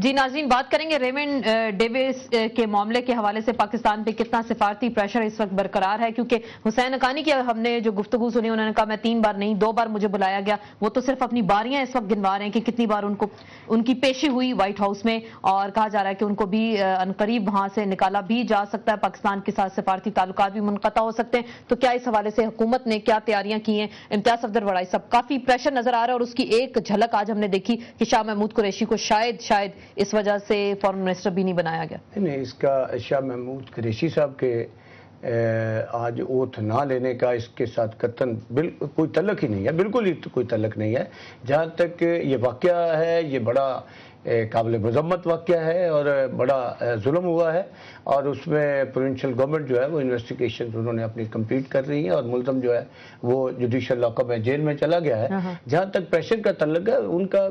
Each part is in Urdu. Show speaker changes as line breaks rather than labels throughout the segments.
جی ناظرین، بات کریں گے ریمنڈ ڈیوس کے معاملے کے حوالے سے پاکستان پہ کتنا سفارتی پریشر اس وقت برقرار ہے، کیونکہ حسین حقانی کی ہم نے جو گفتگو سنی انہوں نے کہا میں 3 بار نہیں 2 بار مجھے بلایا گیا، وہ تو صرف اپنی باریاں اس وقت گنوا رہے ہیں کہ کتنی بار ان کی پیشی ہوئی وائٹ ہاؤس میں، اور کہا جا رہا ہے کہ ان کو بھی عنقریب وہاں سے نکالا بھی جا سکتا ہے، پاکستان کے ساتھ سفارتی تعلقات بھی منقطع ہو سکتے ہیں۔ تو کیا اس حوالے سے حکومت نے کیا تیاریاں کی ہیں؟ امتیاز صفدر وڑائی صاحب، کافی پریشر نظر آ رہا ہے اور اس کی ایک جھلک آج ہم نے دیکھی کہ شاہ محمود قریشی کو شاید اس وجہ سے فورن منسٹر بھی نہیں بنایا گیا۔
نہیں، اس کا شاہ محمود قریشی صاحب کے آج اوتھ نہ لینے کا اس کے ساتھ قطعاً کوئی تعلق ہی نہیں ہے، بالکل ہی کوئی تعلق نہیں ہے۔ جہاں تک یہ واقعہ ہے، یہ بڑا قابل مذمت واقعہ ہے اور بڑا ظلم ہوا ہے، اور اس میں پروونشل گورنمنٹ جو ہے وہ انویسٹیگیشن انہوں نے اپنی کمپلیٹ کر رہی ہیں، اور ملزم جو ہے وہ جوڈیشل لاک اپ میں جیل میں چلا گیا ہے۔ جہاں تک پریشر کا تعلق ہے، ان کا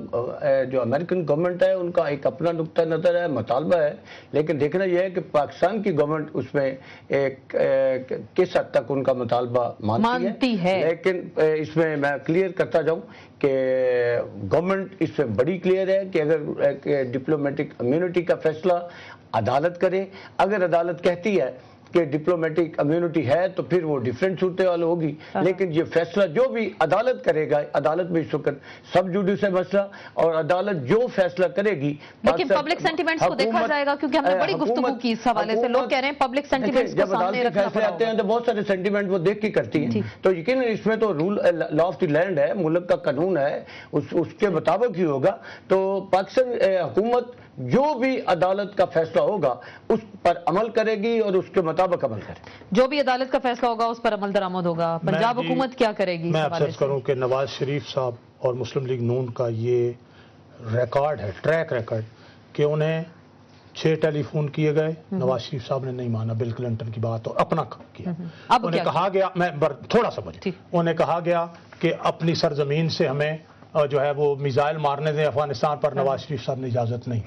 جو امریکن گورنمنٹ ہے ان کا ایک اپنا نقطہ نظر ہے، مطالبہ ہے، لیکن دیکھنا یہ ہے کہ پاکستان کی گورنمنٹ اس میں کس حد تک ان کا مطالبہ مانتی ہے۔ لیکن اس میں کلیئر کرتا جاؤں کہ گورنمنٹ اس میں بڑی کلیئر ہے کہ اگر ڈپلومیٹک امیونٹی کا فیصلہ عدالت کرے، اگر عدالت کہتی ہے کہ ڈپلومیٹک امیونٹی ہے تو پھر وہ ڈیفرنٹ صورتحال ہوگی، لیکن یہ فیصلہ جو بھی عدالت کرے گا، عدالت میں اس وقت سب جوڈیس ہے مسئلہ، اور عدالت جو فیصلہ کرے گی،
لیکن پبلک سینٹیمنٹس کو دیکھا جائے گا، کیونکہ ہم نے بڑی گفتگو کی اس حوالے سے، لوگ کہہ رہے ہیں پبلک سینٹیمنٹس کو سامنے رکھنا
فیصلے آتے ہیں تو بہت سارے سینٹیمنٹ وہ دیکھ کے کرتی ہیں، تو یقیناً اس میں تو rule law of the land ہے، ملک کا قانون ہے، اس کے مطابق ہی ہوگا۔ تو پاکستان حکومت جو بھی عدالت کا فیصلہ ہوگا اس پر عمل کرے گی اور اس کے مطابق عمل کرے گی،
جو بھی عدالت کا فیصلہ ہوگا اس پر عمل درآمد ہوگا۔ پنجاب حکومت کیا کرے گی؟
میں افسوس کروں کہ نواز شریف صاحب اور مسلم لیگ نون کا یہ ریکارڈ ہے، ٹریک ریکارڈ، کہ انہیں 6 ٹیلی فون کیے گئے، نواز شریف صاحب نے نہیں مانا بل کلنٹن کی بات اور اپنا کیا۔ انہیں کہا گیا، میں تھوڑا سا بجے، انہیں کہا گیا کہ اپنی سرزمین سے ہمیں جو ہے وہ میزائل مارنے دیں افغانستان پر، نواز شریف صاحب نے اجازت نہیں۔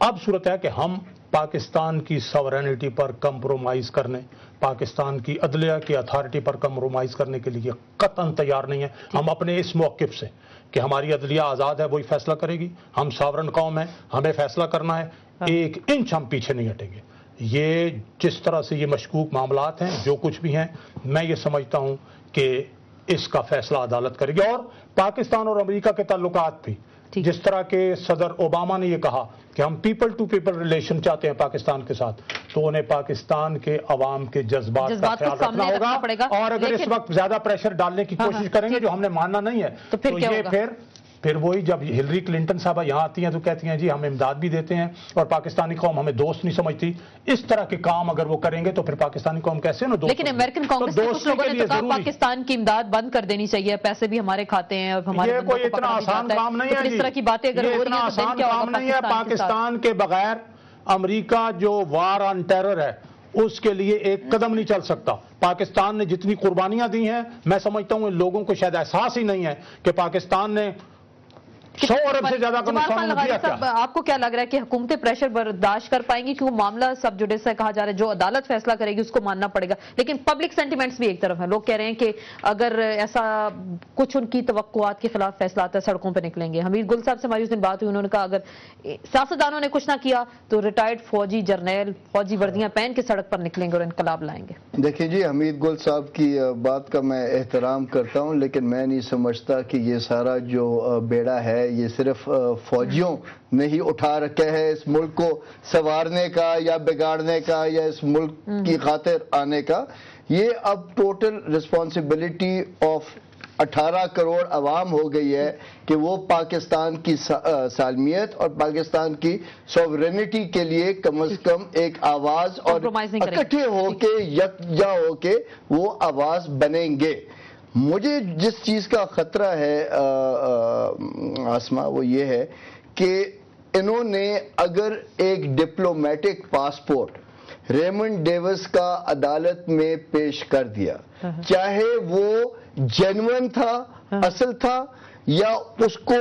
اب صورت ہے کہ ہم پاکستان کی سورینٹی پر کمپرومائز کرنے، پاکستان کی عدلیہ کی اتھارٹی پر کمپرومائز کرنے کے لیے قطعاً تیار نہیں ہیں۔ ہم اپنے اس موقف سے کہ ہماری عدلیہ آزاد ہے، وہی فیصلہ کرے گی، ہم ساورن قوم ہیں، ہمیں فیصلہ کرنا ہے، 1 انچ ہم پیچھے نہیں ہٹیں گے۔ یہ جس طرح سے یہ مشکوک معاملات ہیں، جو کچھ بھی ہیں، میں یہ سمجھتا ہوں کہ اس کا فیصلہ عدالت کرے گی۔ اور پاکستان اور امریکہ کے تعلقات بھی، جس طرح کہ صدر اوباما نے یہ کہا کہ ہم پیپل ٹو پیپل ریلیشن چاہتے ہیں پاکستان کے ساتھ، تو انہیں پاکستان کے عوام کے جذبات کا خیال رکھنا ہوگا، اور اگر اس وقت زیادہ پریشر ڈالنے کی کوشش کریں گے جو ہم نے ماننا نہیں ہے، تو یہ پھر وہی جب ہلری کلنٹن صاحبہ یہاں آتی ہیں تو کہتی ہیں جی ہم امداد بھی دیتے ہیں اور پاکستانی قوم ہمیں دوست نہیں سمجھتی۔ اس طرح کے کام اگر وہ کریں گے تو پھر پاکستانی قوم کیسے نا دوست؟
لیکن امریکن کانگریس کے کچھ لوگوں نے تو کہا پاکستان کی امداد بند کر دینی چاہیے، پیسے بھی ہمارے کھاتے ہیں،
یہ کوئی اتنا آسان کام نہیں ہے،
اس طرح کی باتیں اگر ہو رہی ہیں تو
آسان کام نہیں ہے۔ پاکستان کے بغیر امریکہ جو وار آن ٹیرر ہے اس کے لیے ایک قدم نہیں چل سکتا۔ پاکستان نے جتنی قربانیاں دی ہیں، میں سمجھتا ہوں ان لوگوں کو شاید احساس ہی نہیں ہے کہ پاکستان نے 100 ارب سے زیادہ کا نقصان کیا۔
آپ کو کیا لگ رہا ہے کہ حکومتیں پریشر برداشت کر پائیں گی؟ کیونکہ معاملہ سب جوڈیس سے کہا جا رہا ہے جو عدالت فیصلہ کرے گی اس کو ماننا پڑے گا، لیکن پبلک سینٹیمنٹس بھی ایک طرف ہیں، لوگ کہہ رہے ہیں کہ اگر ایسا کچھ ان کی توقعات کے خلاف فیصلہ آتا ہے سڑکوں پہ نکلیں گے۔ حمید گل صاحب سے ہماری اس دن بات ہوئی، انہوں نے کہا اگر سیاستدانوں نے کچھ نہ کیا تو ریٹائرڈ فوجی جرنیل فوجی وردیاں پہن کے سڑک پر نکلیں گے اور انقلاب لائیں گے۔
دیکھیں جی، حمید گل صاحب کی بات کا میں احترام کرتا ہوں، لیکن میں نہیں سمجھتا کہ یہ سارا جو بیڑا ہے یہ صرف فوجیوں نے ہی اٹھا رکھا ہے اس ملک کو سنوارنے کا یا بگاڑنے کا یا اس ملک کی خاطر آنے کا۔ یہ اب ٹوٹل رسپانسبلٹی آف 18 کروڑ عوام ہو گئی ہے کہ وہ پاکستان کی سالمیت اور پاکستان کی سوورینٹی کے لیے کم از کم ایک آواز اور اکٹھے ہو کے یکجا ہو کے وہ آواز بنیں گے۔ مجھے جس چیز کا خطرہ ہے آسما، وہ یہ ہے کہ انہوں نے اگر ایک ڈپلومیٹک پاسپورٹ ریمنڈ ڈیوس کا عدالت میں پیش کر دیا، چاہے وہ جینون تھا، اصل تھا، یا اس کو